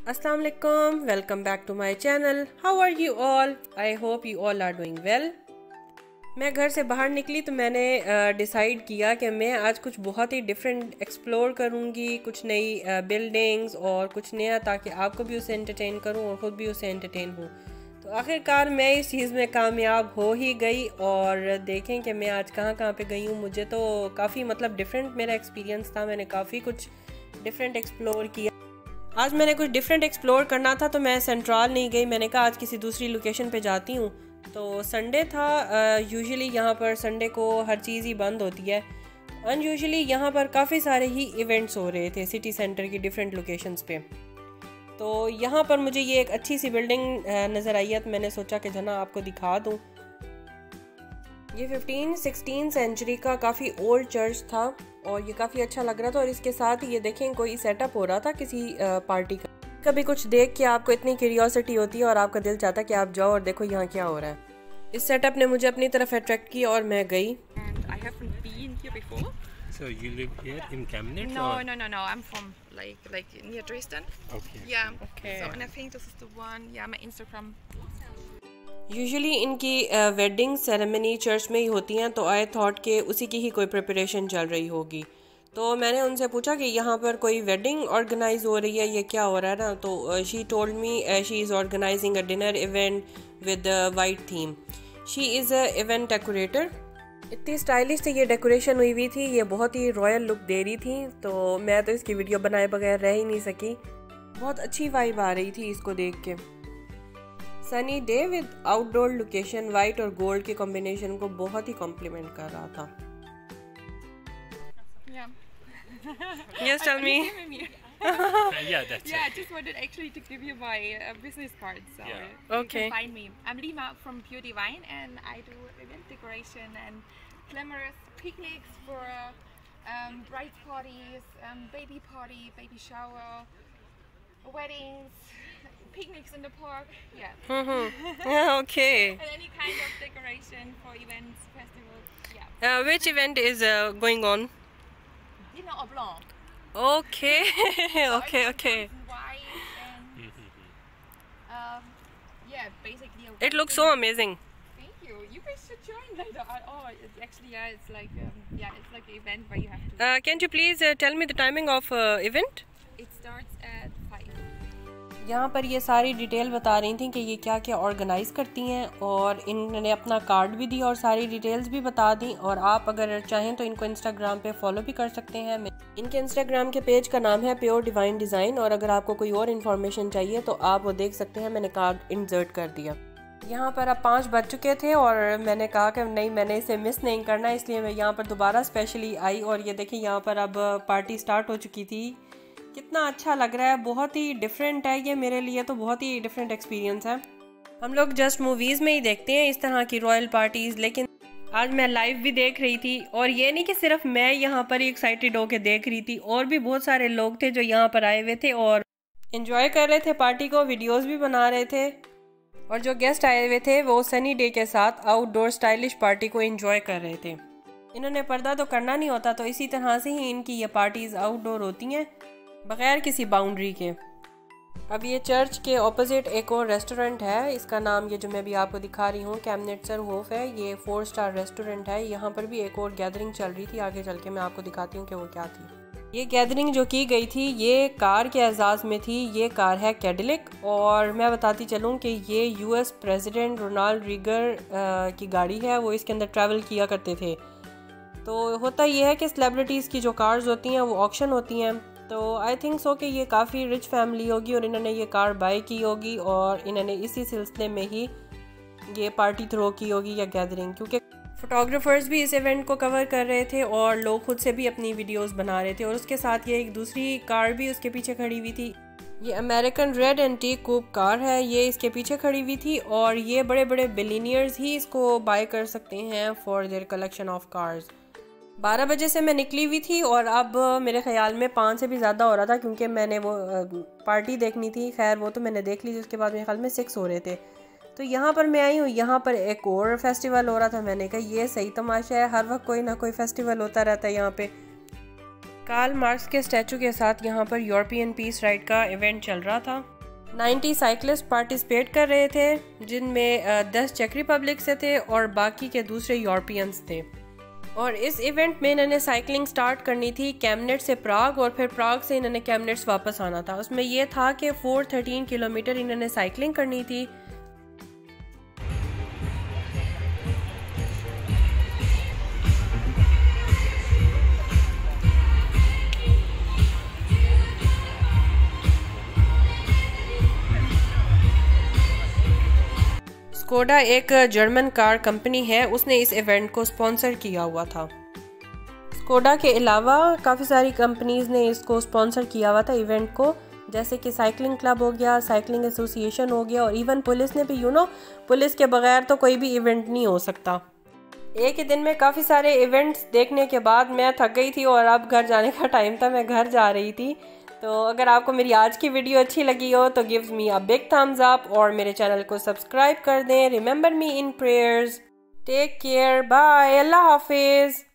अस्सलाम वालेकुम, welcome back to my channel. How are you all? I hope you all are doing well. मैं घर से बाहर निकली तो मैंने डिसाइड किया कि मैं आज कुछ बहुत ही डिफरेंट एक्सप्लोर करूँगी, कुछ नई बिल्डिंग्स और कुछ नया, ताकि आपको भी उसे एंटरटेन करूँ और ख़ुद भी उसे एंटरटेन हूँ। तो आखिरकार मैं इस चीज़ में कामयाब हो ही गई और देखें कि मैं आज कहाँ कहाँ पे गई हूँ। मुझे तो काफ़ी डिफरेंट मेरा एक्सपीरियंस था। मैंने काफ़ी कुछ डिफरेंट एक्सप्लोर किया। आज मैंने कुछ डिफरेंट एक्सप्लोर करना था तो मैं सेंट्रल नहीं गई। मैंने कहा आज किसी दूसरी लोकेशन पे जाती हूँ। तो संडे था। यूजुअली यहाँ पर संडे को हर चीज़ ही बंद होती है। अनयूजुअली यहाँ पर काफ़ी सारे ही इवेंट्स हो रहे थे सिटी सेंटर की डिफरेंट लोकेशंस पे। तो यहाँ पर मुझे ये एक अच्छी सी बिल्डिंग नज़र आई है, तो मैंने सोचा कि जना आपको दिखा दूँ। ये 15-16 सेंचुरी का काफ़ी ओल्ड चर्च था और ये काफ़ी अच्छा लग रहा था। और इसके साथ ही ये देखें कोई सेटअप हो रहा था किसी पार्टी का। कभी कुछ देख के आपको इतनी क्यूरियोसिटी होती है और आपका दिल चाहता है कि आप जाओ और देखो यहाँ क्या हो रहा है। इस सेटअप ने मुझे अपनी तरफ अट्रैक्ट किया और मैं गई। So you live here in Chemnitz? No. I'm from like near Dresden. Okay. Yeah. Okay. So and I think this is the one. Yeah, my Instagram. Usually इनकी वेडिंग सेरेमनी चर्च में ही होती हैं, तो I thought कि उसी की ही कोई preparation चल रही होगी। तो मैंने उनसे पूछा कि यहाँ पर कोई वेडिंग ऑर्गेनाइज हो रही है, ये क्या हो रहा है ना। तो she told me she is organising a dinner event with white theme. She is a event decorator. इतनी स्टाइलिश से ये डेकोरेशन हुई थी, ये बहुत ही रॉयल लुक दे रही थी। तो मैं तो इसकी वीडियो बनाए बगैर रह ही नहीं सकी। बहुत अच्छी वाइब आ रही थी इसको देख के। Sunny day with outdoor location, white और गोल्ड के कॉम्बिनेशन को बहुत ही कॉम्प्लीमेंट कर रहा था। Yes, tell me. Yeah, that's Yeah, I it. just wanted actually to give you my business card. So Yeah. you Okay. can find me. I'm Lima from Pure Divine, and I do event decoration and glamorous picnics for bride parties, baby party, baby shower, weddings, picnics in the park. Yeah. Yeah, okay. And any kind of decoration for events, festivals. Yeah. Which event is going on? Dinner or blanc. Okay. Okay. White and yeah, basically. It looks so amazing. Thank you. You guys should join later. Oh, it's actually it's like it's like an event where you have to. Can you please tell me the timing of event? It starts at 5. यहाँ पर ये सारी detail बता रही थी कि ये क्या क्या ऑर्गेनाइज़ करती हैं और इन्होंने अपना कार्ड भी दिया और सारी डिटेल्स भी बता दी। और आप अगर चाहें तो इनको इंस्टाग्राम पे फॉलो भी कर सकते हैं। इनके इंस्टाग्राम के पेज का नाम है प्योर डिवाइन डिज़ाइन। और अगर आपको कोई और इन्फॉर्मेशन चाहिए तो आप वो देख सकते हैं। मैंने कार्ड इंसर्ट कर दिया। यहाँ पर अब 5 बज चुके थे और मैंने कहा कि नहीं, मैंने इसे मिस नहीं करना, इसलिए मैं यहाँ पर दोबारा स्पेशली आई। और ये देखिए यहाँ पर अब पार्टी स्टार्ट हो चुकी थी। कितना अच्छा लग रहा है, बहुत ही डिफरेंट है ये मेरे लिए, तो बहुत ही डिफरेंट एक्सपीरियंस है। हम लोग जस्ट मूवीज़ में ही देखते हैं इस तरह की रॉयल पार्टीज़, लेकिन आज मैं लाइव भी देख रही थी। और ये नहीं कि सिर्फ मैं यहाँ पर एक्साइटेड होकर देख रही थी, और भी बहुत सारे लोग थे जो यहाँ पर आए हुए थे और एंजॉय कर रहे थे पार्टी को, वीडियोस भी बना रहे थे। और जो गेस्ट आए हुए थे वो सनी डे के साथ आउटडोर स्टाइलिश पार्टी को एंजॉय कर रहे थे। इन्होंने पर्दा तो करना नहीं होता, तो इसी तरह से ही इनकी ये पार्टीज़ आउटडोर होती हैं बगैर किसी बाउंड्री के। अब ये चर्च के ऑपोजिट एक और रेस्टोरेंट है, इसका नाम ये जो मैं भी आपको दिखा रही हूँ कैमनेट्सर होफ है। ये 4 स्टार रेस्टोरेंट है। यहाँ पर भी एक और गैदरिंग चल रही थी, आगे चल के मैं आपको दिखाती हूँ कि वो क्या थी। ये गैदरिंग जो की गई थी ये कार के एजाज़ में थी। ये कार है कैडिलक। और मैं बताती चलूँ कि ये US प्रेसिडेंट रोनाल्ड रीगर की गाड़ी है, वो इसके अंदर ट्रैवल किया करते थे। तो होता ये है कि सेलिब्रिटीज़ की जो कार्स होती हैं वो ऑक्शन होती हैं। तो आई थिंक सो कि ये काफ़ी रिच फैमिली होगी और इन्होंने ये कार बाय की होगी और इन्होंने इसी सिलसिले में ही ये पार्टी थ्रो की होगी या गैदरिंग, क्योंकि फोटोग्राफर्स भी इस इवेंट को कवर कर रहे थे और लोग खुद से भी अपनी वीडियोस बना रहे थे। और उसके साथ ये एक दूसरी कार भी उसके पीछे खड़ी हुई थी। ये अमेरिकन रेड एंटीक कूप कार है, ये इसके पीछे खड़ी हुई थी। और ये बड़े बड़े बिलियनियर्स ही इसको बाय कर सकते हैं for their collection of cars. 12 बजे से मैं निकली हुई थी और अब मेरे ख्याल में 5 से भी ज़्यादा हो रहा था, क्योंकि मैंने वो पार्टी देखनी थी। खैर वो तो मैंने देख ली, उसके बाद मेरे ख्याल में 6 हो रहे थे। तो यहाँ पर मैं आई हूँ, यहाँ पर एक और फेस्टिवल हो रहा था। मैंने कहा ये सही तमाशा है, हर वक्त कोई ना कोई फेस्टिवल होता रहता है यहाँ पे। कार्ल मार्क्स के स्टैचू के साथ यहाँ पर यूरोपियन पीस राइड का इवेंट चल रहा था। 90 साइकिलिस्ट पार्टिसिपेट कर रहे थे, जिनमें 10 चेक रिपब्लिक से थे और बाकी के दूसरे यूरोपियंस थे। और इस इवेंट में इन्होंने साइकिलिंग स्टार्ट करनी थी कैमनेट से प्राग, और फिर प्राग से इन्होंने कैमनेट्स वापस आना था। उसमें यह था कि 413 किलोमीटर इन्होंने साइकिलिंग करनी थी। स्कोडा एक जर्मन कार कंपनी है, उसने इस इवेंट को स्पॉन्सर किया हुआ था। स्कोडा के अलावा काफ़ी सारी कंपनीज़ ने इसको स्पॉन्सर किया हुआ था इवेंट को, जैसे कि साइकिलिंग क्लब हो गया, साइकिलिंग एसोसिएशन हो गया, और इवन पुलिस ने भी, पुलिस के बगैर तो कोई भी इवेंट नहीं हो सकता। एक ही दिन में काफ़ी सारे इवेंट्स देखने के बाद मैं थक गई थी और अब घर जाने का टाइम था, मैं घर जा रही थी। तो अगर आपको मेरी आज की वीडियो अच्छी लगी हो तो gives me a big thumbs up और मेरे चैनल को सब्सक्राइब कर दें। Remember me in prayers. Take care, bye, अल्लाह हाफिज़।